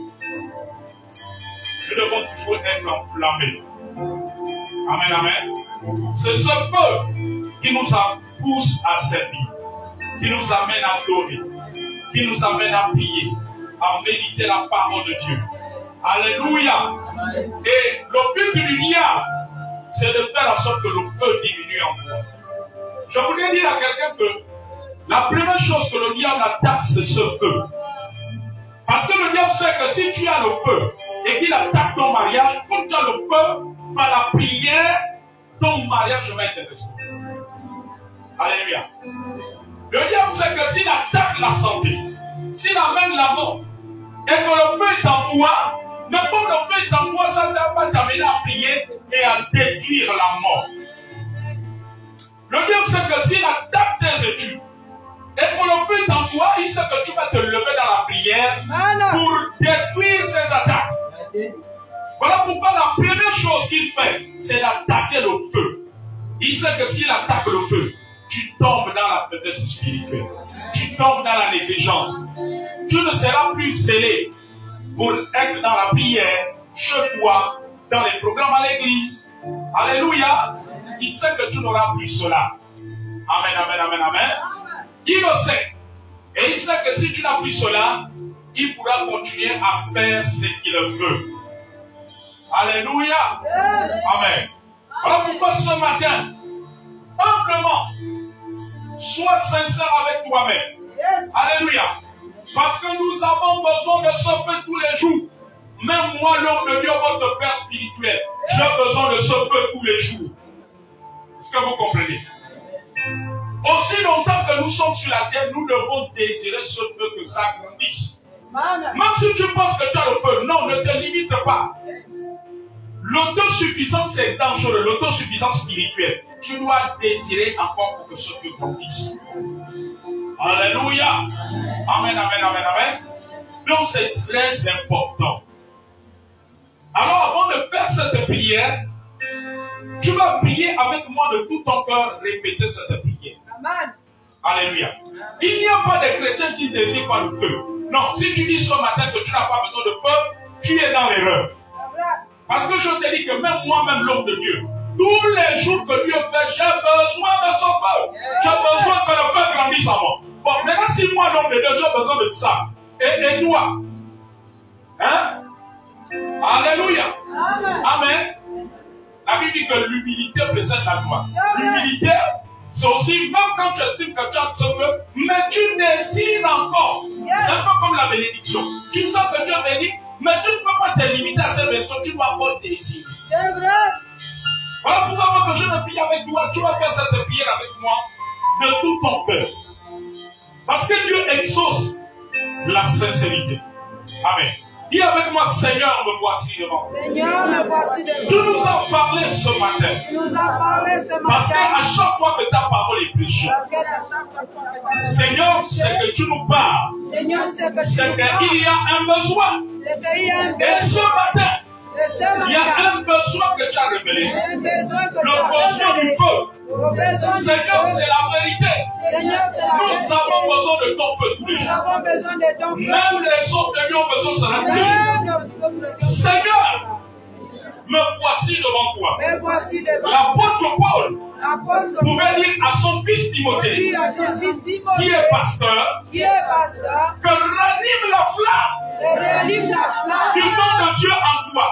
Nous devons toujours être enflammés. Amen, amen. C'est ce feu qui nous pousse à servir, qui nous amène à adorer, qui nous amène à prier, à méditer la parole de Dieu. Alléluia. Et le but du diable, c'est de faire en sorte que le feu diminue en toi. Je voudrais dire à quelqu'un que la première chose que le diable attaque, c'est ce feu. Parce que le diable sait que si tu as le feu et qu'il attaque ton mariage, quand tu as le feu, par la prière, ton mariage va être restauré. Alléluia. Le diable sait que s'il attaque la santé, s'il amène la mort, et que le feu est en toi, mais comme le feu est en toi, ça ne va pas t'amener à prier et à détruire la mort. Le diable sait que s'il attaque tes études, et que le feu est en toi, il sait que tu vas te lever dans la prière pour détruire ces attaques. Voilà pourquoi la première chose qu'il fait, c'est d'attaquer le feu. Il sait que s'il attaque le feu, tu tombes dans la faiblesse spirituelle. Tu tombes dans la négligence. Tu ne seras plus scellé pour être dans la prière, chez toi, dans les programmes à l'église. Alléluia. Il sait que tu n'auras plus cela. Amen, amen, amen, amen. Il le sait. Et il sait que si tu n'as plus cela, il pourra continuer à faire ce qu'il veut. Alléluia. Amen. Alors pourquoi ce matin, humblement, sois sincère avec toi-même. Alléluia. Parce que nous avons besoin de ce feu tous les jours. Même moi, l'homme de Dieu, votre Père spirituel, j'ai besoin de ce feu tous les jours. Est-ce que vous comprenez? Aussi longtemps que nous sommes sur la terre, nous devons désirer ce feu que ça grandisse. Même si tu penses que tu as le feu, non, ne te limite pas. L'autosuffisance, c'est dangereux. L'autosuffisance spirituelle. Tu dois désirer encore pour que ce feu grandisse. Alléluia. Amen, amen, amen, amen. Donc c'est très important. Alors avant de faire cette prière, tu vas prier avec moi de tout ton cœur, répéter cette prière. Amen. Alléluia. Il n'y a pas de chrétiens qui ne désirent pas le feu. Non, si tu dis ce matin que tu n'as pas besoin de feu, tu es dans l'erreur. Parce que je te dis que même moi-même, l'homme de Dieu, tous les jours que Dieu fait, j'ai besoin de son feu. J'ai besoin que le feu grandisse en moi. Bon, maintenant si moi, l'homme de Dieu, j'ai besoin de ça. Et toi? Hein? Alléluia. Amen. Amen. La Bible dit que l'humilité précède la gloire. L'humilité, c'est aussi, même quand tu estimes que tu as ce feu, mais tu désires encore. C'est un peu comme la bénédiction. Tu sens que tu es béni, mais tu ne peux pas te limiter à cette bénédiction, tu dois avoir désir. C'est vrai. Voilà pourquoi moi que je me prie avec toi, tu vas faire cette prière avec moi de tout ton cœur. Parce que Dieu exauce la sincérité. Amen. Dis avec moi, Seigneur, me voici devant. Seigneur, me voici devant. Tu nous as parlé ce matin. Tu nous as parlé ce matin. Parce qu'à chaque fois que ta parole est prêchée, Seigneur, c'est que tu nous parles. Seigneur, c'est que c'est qu'il y a un besoin. Et ce matin, il y a un besoin que tu as révélé. Le besoin du feu. Seigneur, c'est la vérité. Nous avons besoin de ton feu tous les jours. Même les autres de Dieu ont besoin de cela tous les jours. Seigneur, me voici devant toi. L'apôtre Paul pouvait dire à son fils Timothée, qui est pasteur, que ranime la flamme du nom de Dieu en toi.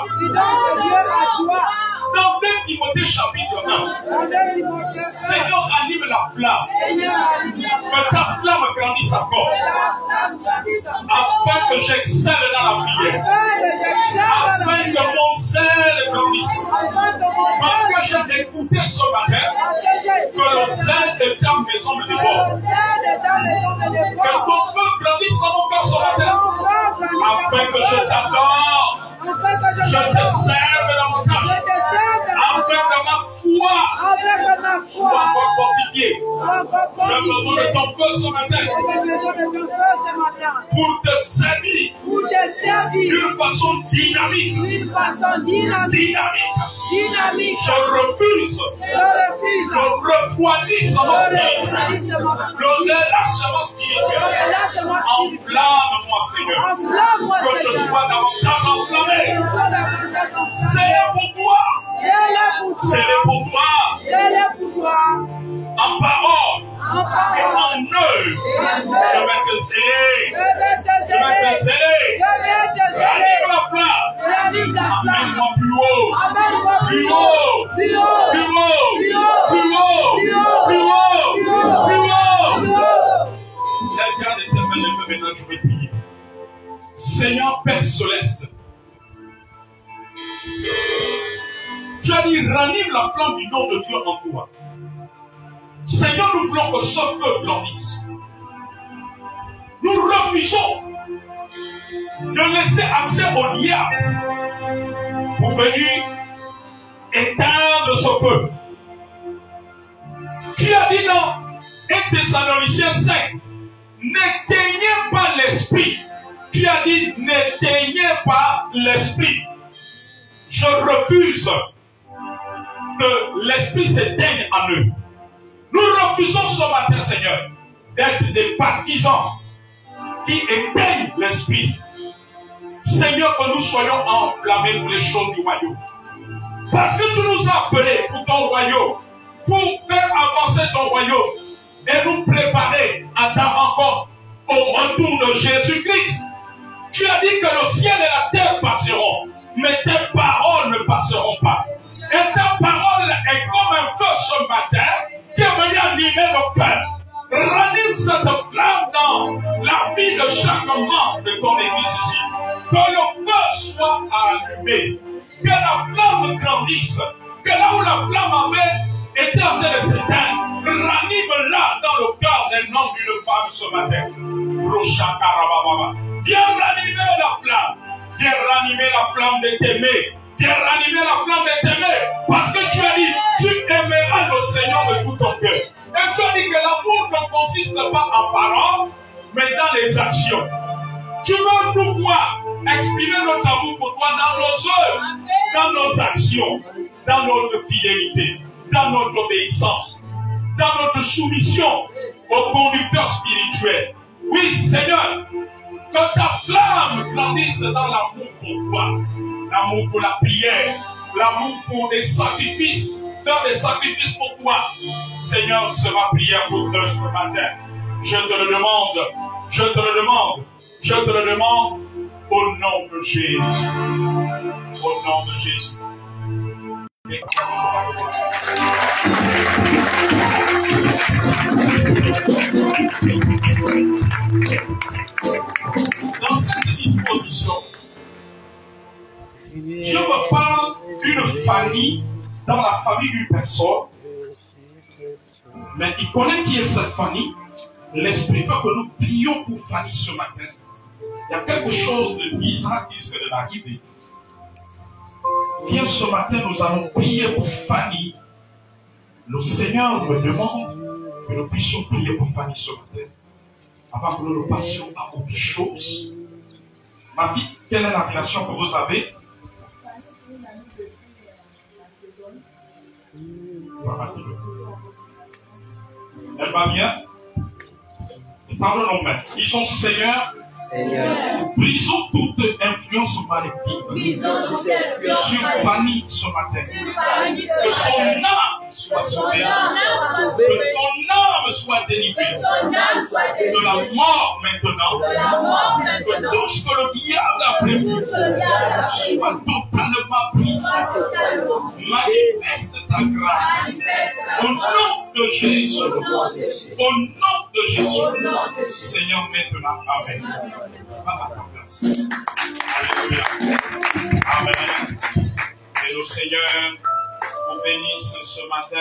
Dans 2 Timothée chapitre 1, Seigneur, anime la flamme. Que ta flamme grandisse encore. Afin que j'excelle dans la prière. Afin que mon zèle grandisse. Parce que j'ai écouté ce matin que le zèle de ta maison me dévore. Que ton feu grandisse dans mon cœur ce matin. Afin que je t'adore. Je te serve dans mon cœur. Afin que ma foi encore fort J'ai besoin de ton feu ce matin. J'ai besoin de ton feu ce matin. Pour te servir. Pour te servir. D'une façon dynamique. D'une façon dynamique. Dynamique. Je refuse. Je refroidisse mon cœur. Le relâchement spirituel. Enflamme-moi, Seigneur. Enflamme-moi, que je sois davantage enflammé. C'est pour toi. C'est pour toi. En parole. Et en œuvre. Je vais te zéler. Je vais te zéler. Ranime la flamme. Amène-moi plus haut. Plus haut. Plus haut. Plus haut. Plus haut. Plus haut. Plus haut. Regarde l'éternel, maintenant je vais prier. Seigneur Père Céleste, tu as dit ranime la flamme du nom de Dieu en toi. Seigneur, nous voulons que ce feu grandisse. Nous refusons de laisser accès au diable pour venir éteindre ce feu. Qui a dit dans 1 Thessaloniciens 5, n'éteignez pas l'esprit. Qui a dit n'éteignez pas l'esprit. Je refuse que l'esprit s'éteigne en eux. Nous refusons ce matin, Seigneur, d'être des partisans qui éteignent l'esprit. Seigneur, que nous soyons enflammés pour les choses du royaume. Parce que tu nous as appelés pour ton royaume, pour faire avancer ton royaume et nous préparer à ta rencontre au retour de Jésus-Christ. Tu as dit que le ciel et la terre passeront, mais tes paroles ne passeront pas. Et ta parole est comme un feu ce matin qui est venu animer nos cœurs. Ranime cette flamme dans la vie de chaque membre de ton église ici. Que le feu soit allumé. Que la flamme grandisse. Que là où la flamme avait été en train de s'éteindre, ranime-la dans le cœur d'un homme d'une femme ce matin. Viens ranimer la flamme. Viens ranimer la flamme de t'aimer. Viens ranimer la flamme de t'aimer. Parce que tu as dit, tu aimeras le Seigneur de tout ton cœur. Et tu as dit que l'amour ne consiste pas en paroles, mais dans les actions. Tu veux nous voir exprimer notre amour pour toi dans nos œuvres, dans nos actions, dans notre fidélité, dans notre obéissance, dans notre soumission au conducteur spirituel. Oui, Seigneur, que ta flamme grandisse dans l'amour pour toi, l'amour pour la prière, l'amour pour des sacrifices, faire des sacrifices pour toi. Seigneur, c'est ma prière pour toi ce matin. Je te le demande, je te le demande, je te le demande au nom de Jésus. Au nom de Jésus. Dans cette disposition, Dieu me parle d'une famille, dans la famille d'une personne, mais il connaît qui est cette famille. L'Esprit veut que nous prions pour Fanny ce matin. Il y a quelque chose de bizarre qui risque de l'arriver. Viens ce matin, nous allons prier pour Fanny. Le Seigneur me demande que nous puissions prier pour Fanny ce matin. Avant que nous passions à autre chose. Ma fille, quelle est la relation que vous avez? Elle va bien? Parlons même. Ils sont Seigneur. Brisons toute influence maléfique sur Fanny ce matin. Que son âme soit sauvée. Que ton âme soit délivrée. De la mort maintenant. Que tout ce que le diable a prévu soit totalement brisé. Manifeste ta grâce. Au nom de Jésus. Au nom de Jésus. Seigneur, maintenant. Amen. Alléluia. Amen. Et le Seigneur vous bénisse ce matin.